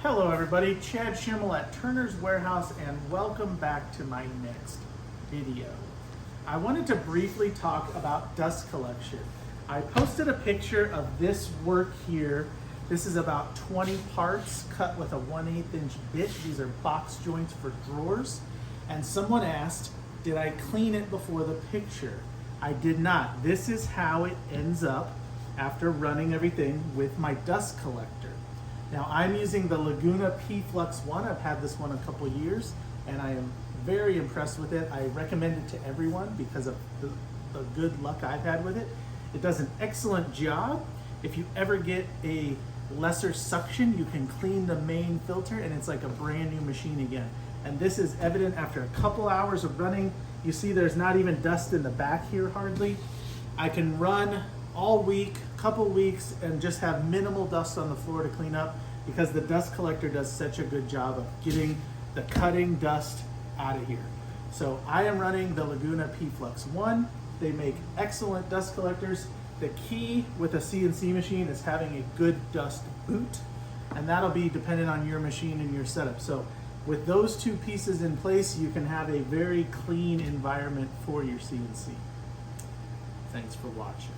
Hello everybody, Chad Schimmel at Turner's Warehouse, and welcome back to my next video. I wanted to briefly talk about dust collection. I posted a picture of this work here. This is about 20 parts cut with a 1/8 inch bit. These are box joints for drawers. And someone asked, did I clean it before the picture? I did not. This is how it ends up after running everything with my dust collector. Now I'm using the Laguna P Flux one. I've had this one a couple years and I am very impressed with it. I recommend it to everyone because of the good luck I've had with it. It does an excellent job. If you ever get a lesser suction, you can clean the main filter and it's like a brand new machine again. And this is evident after a couple hours of running. You see there's not even dust in the back here hardly. I can run all week, couple weeks, and just have minimal dust on the floor to clean up because the dust collector does such a good job of getting the cutting dust out of here. So I am running the Laguna P Flux 1. They make excellent dust collectors. The key with a CNC machine is having a good dust boot, and that'll be dependent on your machine and your setup. So with those two pieces in place, you can have a very clean environment for your CNC. Thanks for watching.